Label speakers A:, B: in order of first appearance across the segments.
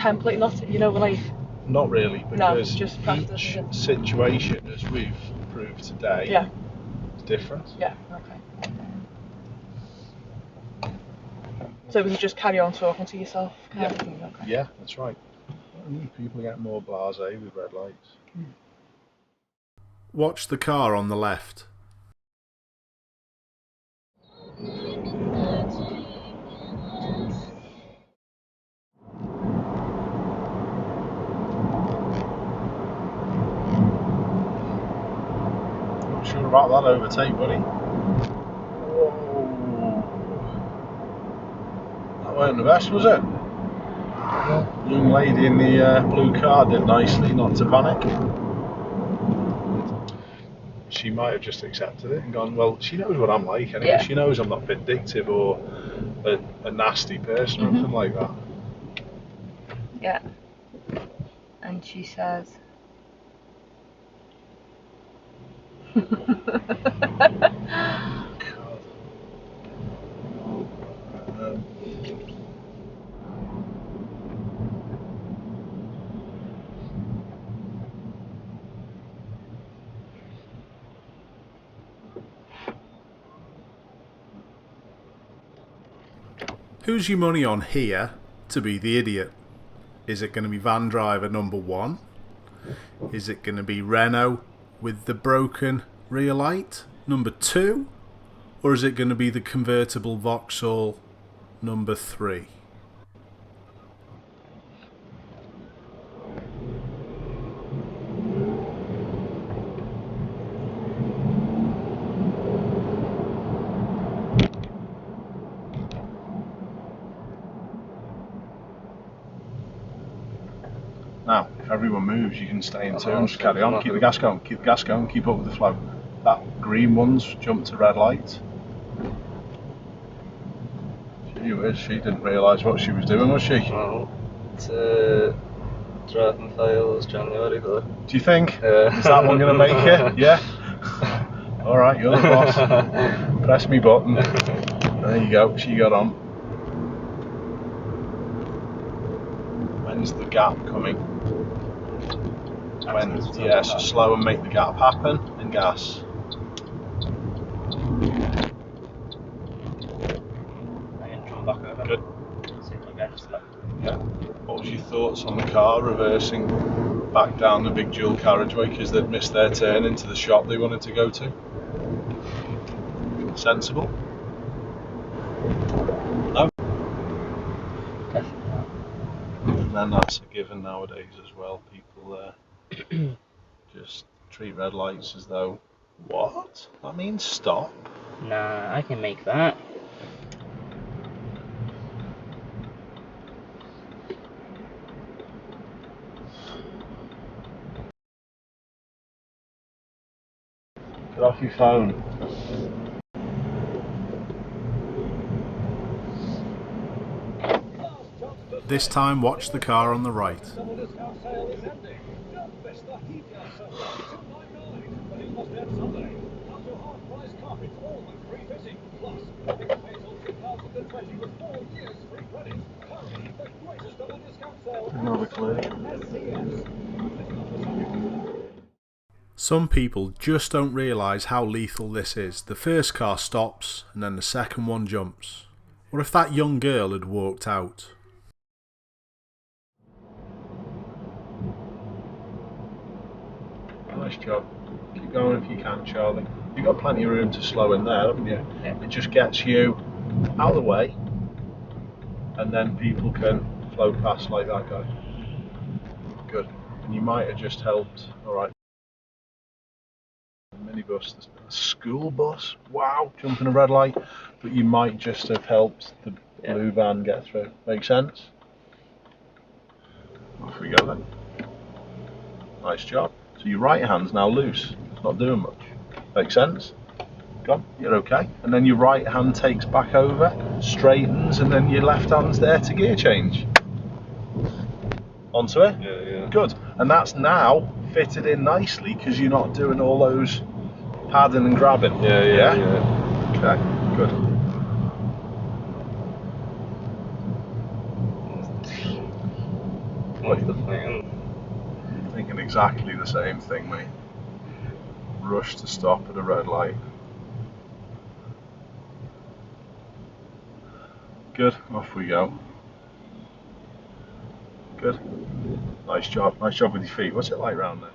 A: template, not, you know, like...
B: Not really, because
A: just
B: each situation, as we've proved today, is different.
A: Yeah, okay. So we just carry on talking to yourself?
B: Yeah.
A: Okay.
B: Yeah, that's right. People get more blasé with red lights.
C: Watch the car on the left.
B: Not sure about that overtake, buddy. Whoa. That weren't the best, was it? Young lady in the blue car did nicely not to panic. She might have just accepted it and gone, well, she knows what I'm like anyway. She knows I'm not vindictive or a nasty person or anything like that.
D: Yeah. And she says...
C: Who's your money on here to be the idiot? Is it going to be van driver number 1? Is it going to be Renault with the broken rear light number 2? Or is it going to be the convertible Vauxhall number 3?
B: Now, if everyone moves, you can stay in turn, just carry on, keep the gas going, keep up with the flow. That green one's jumped to red light. She didn't realise what she was doing, was she?
E: No. It's driving files January though.
B: Do you think? Is that one going to make it? Yeah? Alright, you're the boss. Press me button. There you go, she got on. When's the gap coming? So slow and make the gap happen and gas. Good. Yeah. What was your thoughts on the car reversing back down the big dual carriageway because they'd missed their turn into the shop they wanted to go to? Sensible? No? And then that's a given nowadays as well. People just treat red lights as though, what? That means stop?
F: Nah, I can make that.
B: Get off your phone.
C: This time watch the car on the right.
B: Another clue.
C: Some people just don't realise how lethal this is. The first car stops and then the second one jumps. What if that young girl had walked out?
B: Nice job. Keep going if you can, Charlie. You've got plenty of room to slow in there, haven't you?
F: Yeah.
B: It just gets you out of the way and then people can flow past like that guy. Good. And you might have just helped. Alright. Minibus, the school bus, wow, jumping a red light, but you might just have helped the blue van get through. Make sense? Off we go then. Nice job. So your right hand's now loose, it's not doing much. Make sense? Go on, you're okay. And then your right hand takes back over, straightens, and then your left hand's there to gear change. Onto it?
E: Yeah.
B: Good. And that's now fitted in nicely because you're not doing all those padding and grabbing.
E: Yeah.
B: Okay, good. exactly the same thing, mate. Rush to stop at a red light. Good, off we go. Good. Nice job with your feet. What's it like round there?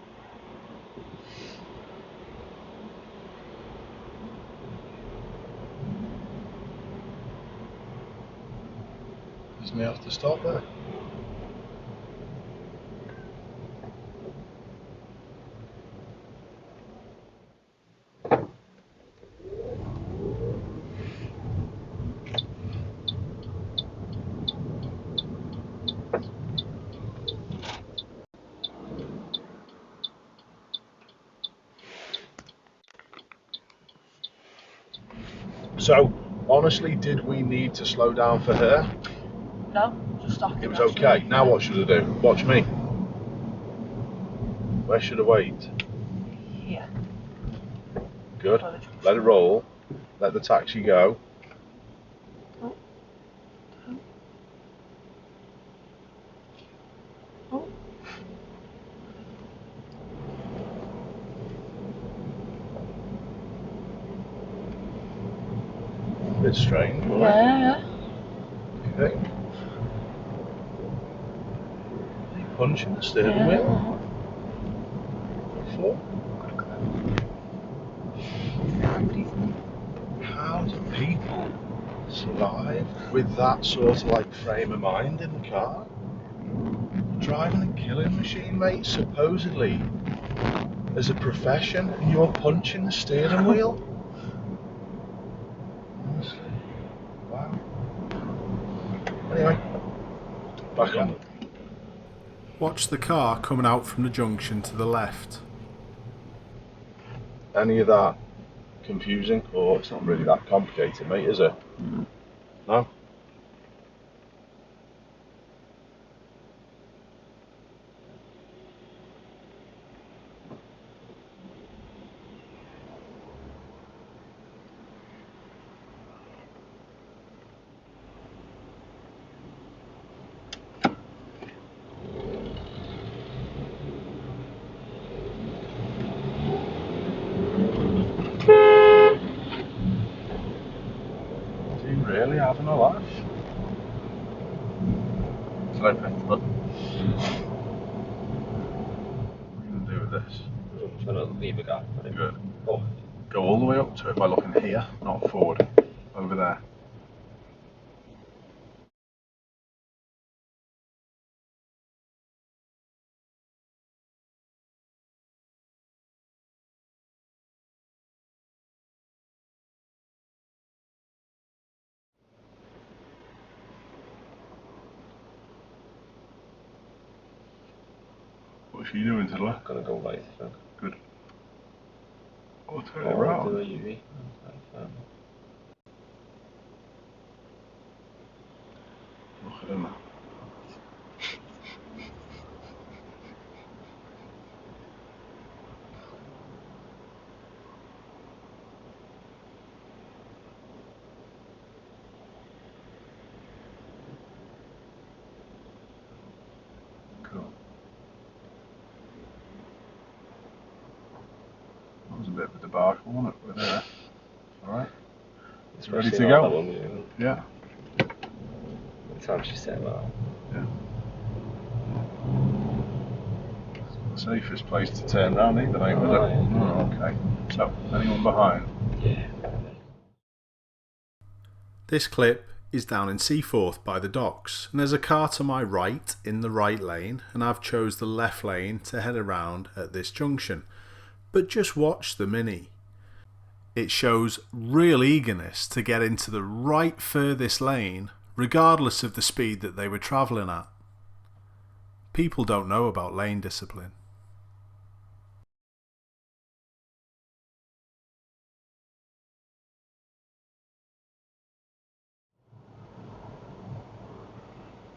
B: Does Neal have to stop there? So, honestly, did we need to slow down for her?
A: No, just stop.
B: It was okay. Now what should I do? Watch me. Where should I wait?
A: Here.
B: Good. Let it roll. Let the taxi go.
A: Oh. Oh.
B: A bit strange, wasn't it?
A: Yeah.
B: You think? Are you punching the steering wheel? What for? How do people survive with that sort of like frame of mind in the car? Driving a killing machine, mate, supposedly as a profession, and you're punching the steering wheel? Honestly. Wow. Anyway, back on.
C: Watch the car coming out from the junction to the left.
B: Any of that confusing? Or it's not really that complicated, mate, is it? No? Do you really having a laugh? Should I press the button? What are you going to do with this?
E: I'm just gonna leave a gap.
B: Good.
E: Oh,
B: Go all the way up to it by looking here, not forward. Over there. What's she doing to the left?
E: gonna go right, I think.
B: Good. Oh, turn it
E: Oh,
B: around.
E: do a UV.
B: Look at him. Cool. That was a bit of a debacle, wasn't it? We're there. Alright. Ready to go?
E: One,
B: Yeah.
E: the time she said that.
B: Safest place to turn round either, ain't was it? Oh, okay. So, anyone behind?
E: Yeah.
C: This clip is down in Seaforth by the docks, and there's a car to my right in the right lane, and I've chose the left lane to head around at this junction. But just watch the Mini. It shows real eagerness to get into the right furthest lane, regardless of the speed that they were travelling at. People don't know about lane discipline.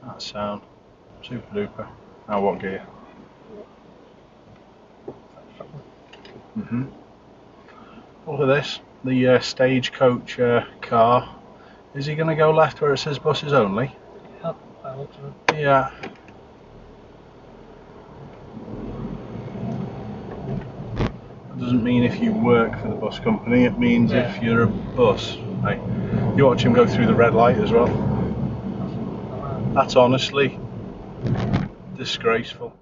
B: That sound. Super duper. Now what gear? Look at this. The stagecoach car. Is he going to go left where it says buses only?
E: Yep, I hope so.
B: Yeah. doesn't mean if you work for the bus company, it means
F: Yeah.
B: if you're a bus. Right? You watch him go through the red light as well. That's honestly disgraceful.